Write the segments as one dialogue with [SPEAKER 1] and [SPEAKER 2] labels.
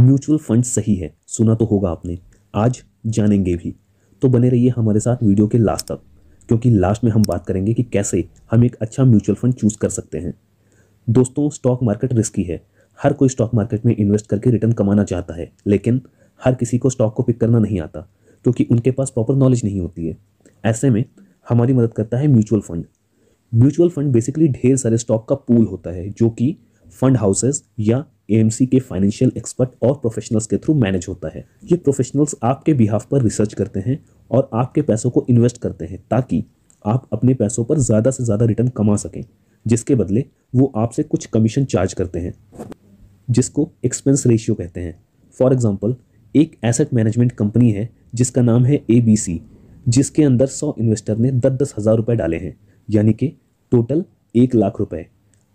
[SPEAKER 1] Mutual fund सही है, सुना तो होगा आपने। आज जानेंगे भी, तो बने रहिए हमारे साथ वीडियो के लास्ट तक, क्योंकि लास्ट में हम बात करेंगे कि कैसे हम एक अच्छा म्यूचुअल फंड चूज कर सकते हैं। दोस्तों, स्टॉक मार्केट रिस्की है। हर कोई स्टॉक मार्केट में इन्वेस्ट करके रिटर्न कमाना चाहता है, लेकिन हर किसी को स्टॉक को पिक करना नहीं आता, क्योंकि उनके पास प्रॉपर नॉलेज नहीं होती है। ऐसे में हमारी मदद करता है mutual fund. Mutual fund basically ढेर सारे स्टॉक का पूल होता है, जो कि फंड हाउसेस या एएमसी के फाइनेंशियल एक्सपर्ट और प्रोफेशनल्स के थ्रू मैनेज होता है। ये प्रोफेशनल्स आपके बिहाफ पर रिसर्च करते हैं और आपके पैसों को इन्वेस्ट करते हैं, ताकि आप अपने पैसों पर ज़्यादा से ज़्यादा रिटर्न कमा सकें, जिसके बदले वो आपसे कुछ कमीशन चार्ज करते हैं, जिसको एक्सपेंस रेशियो कहते हैं। फॉर एग्जाम्पल, एक एसेट मैनेजमेंट कंपनी है जिसका नाम है एबीसी, जिसके अंदर 100 इन्वेस्टर ने 10-10 हज़ार रुपये डाले हैं, यानी कि टोटल 1 लाख रुपए।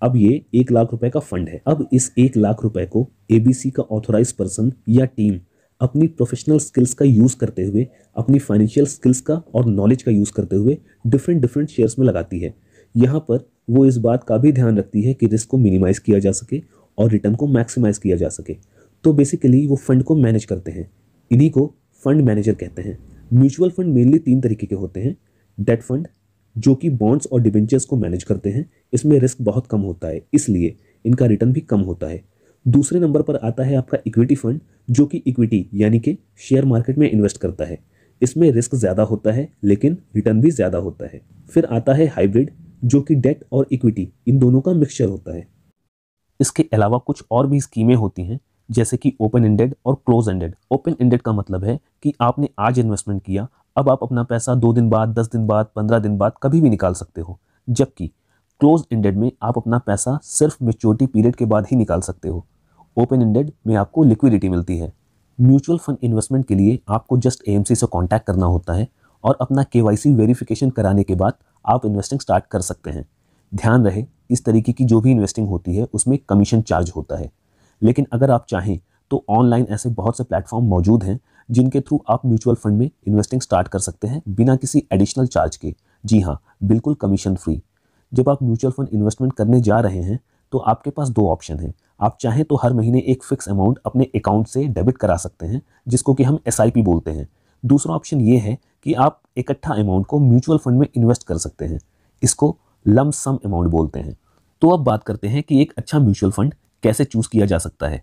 [SPEAKER 1] अब ये 1 लाख रुपए का फंड है। अब इस 1 लाख रुपए को एबीसी का ऑथोराइज पर्सन या टीम अपनी प्रोफेशनल स्किल्स का यूज़ करते हुए, अपनी फाइनेंशियल स्किल्स का और नॉलेज का यूज़ करते हुए डिफरेंट शेयर्स में लगाती है। यहाँ पर वो इस बात का भी ध्यान रखती है कि रिस्क को मिनिमाइज़ किया जा सके और रिटर्न को मैक्सिमाइज़ किया जा सके। तो बेसिकली वो फंड को मैनेज करते हैं। इन्हीं को फंड मैनेजर कहते हैं। म्यूचुअल फंड मेनली 3 तरीके के होते हैं। डेट फंड, जो कि बॉन्ड्स और डिबेंचर्स को मैनेज करते हैं। इसमें रिस्क बहुत कम होता है, इसलिए इनका रिटर्न भी कम होता है। दूसरे नंबर पर आता है आपका इक्विटी फंड, जो कि इक्विटी यानी कि शेयर मार्केट में इन्वेस्ट करता है। इसमें रिस्क ज़्यादा होता है, लेकिन रिटर्न भी ज़्यादा होता है। फिर आता है हाइब्रिड, जो कि डेट और इक्विटी इन दोनों का मिक्सचर होता है। इसके अलावा कुछ और भी स्कीमें होती हैं, जैसे कि ओपन एंडेड और क्लोज एंडेड। ओपन एंडेड का मतलब है कि आपने आज इन्वेस्टमेंट किया, अब आप अपना पैसा 2 दिन बाद, 10 दिन बाद, 15 दिन बाद कभी भी निकाल सकते हो। जबकि क्लोज एंडेड में आप अपना पैसा सिर्फ मैच्योरिटी पीरियड के बाद ही निकाल सकते हो। ओपन एंडेड में आपको लिक्विडिटी मिलती है। म्यूचुअल फंड इन्वेस्टमेंट के लिए आपको जस्ट एएमसी से कॉन्टैक्ट करना होता है और अपना केवाईसी वेरिफिकेशन कराने के बाद आप इन्वेस्टिंग स्टार्ट कर सकते हैं। ध्यान रहे, इस तरीके की जो भी इन्वेस्टिंग होती है उसमें कमीशन चार्ज होता है। लेकिन अगर आप चाहें तो ऑनलाइन ऐसे बहुत से प्लेटफॉर्म मौजूद हैं जिनके थ्रू आप म्यूचुअल फंड में इन्वेस्टिंग स्टार्ट कर सकते हैं बिना किसी एडिशनल चार्ज के। जी हाँ, बिल्कुल कमीशन फ्री। जब आप म्यूचुअल फंड इन्वेस्टमेंट करने जा रहे हैं तो आपके पास 2 ऑप्शन हैं। आप चाहें तो हर महीने एक फिक्स अमाउंट अपने अकाउंट से डेबिट करा सकते हैं, जिसको कि हम एसआईपी बोलते हैं। दूसरा ऑप्शन ये है कि आप इकट्ठा अमाउंट को म्यूचुअल फंड में इन्वेस्ट कर सकते हैं। इसको लम सम अमाउंट बोलते हैं। तो अब बात करते हैं कि एक अच्छा म्यूचुअल फंड कैसे चूज़ किया जा सकता है।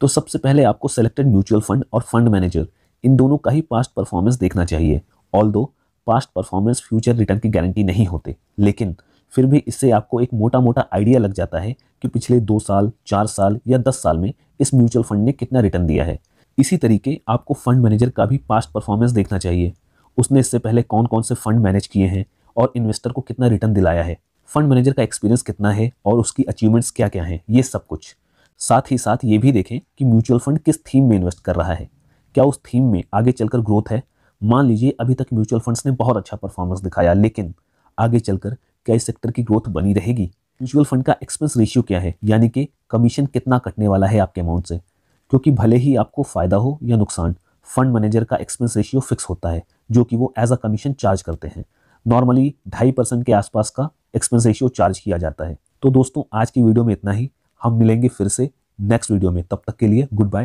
[SPEAKER 1] तो सबसे पहले आपको सेलेक्टेड म्यूचुअल फंड और फंड मैनेजर, इन दोनों का ही पास्ट परफॉर्मेंस देखना चाहिए। Although past performance future return की गारंटी नहीं होते, लेकिन फिर भी इससे आपको एक मोटा मोटा आइडिया लग जाता है कि पिछले 2 साल, 4 साल या 10 साल में इस म्यूचुअल फंड ने कितना रिटर्न दिया है। इसी तरीके आपको फंड मैनेजर का भी पास्ट परफॉर्मेंस देखना चाहिए। उसने इससे पहले कौन कौन से फंड मैनेज किए हैं और इन्वेस्टर को कितना रिटर्न दिलाया है, फंड मैनेजर का एक्सपीरियंस कितना है और उसकी अचीवमेंट्स क्या क्या हैं, ये सब कुछ। साथ ही साथ ये भी देखें कि म्यूचुअल फंड किस थीम में इन्वेस्ट कर रहा है। क्या उस थीम में आगे चलकर ग्रोथ है। मान लीजिए अभी तक म्यूचुअल फंड्स ने बहुत अच्छा परफॉर्मेंस दिखाया, लेकिन आगे चलकर क्या इस सेक्टर की ग्रोथ बनी रहेगी। म्यूचुअल फंड का एक्सपेंस रेशियो क्या है, यानी कि कमीशन कितना कटने वाला है आपके अमाउंट से। क्योंकि भले ही आपको फ़ायदा हो या नुकसान, फंड मैनेजर का एक्सपेंस रेशियो फिक्स होता है, जो कि वो एज अ कमीशन चार्ज करते हैं। नॉर्मली 2.5% के आसपास का एक्सपेंस रेशियो चार्ज किया जाता है। तो दोस्तों, आज की वीडियो में इतना ही। हम मिलेंगे फिर से नेक्स्ट वीडियो में। तब तक के लिए गुड बाय।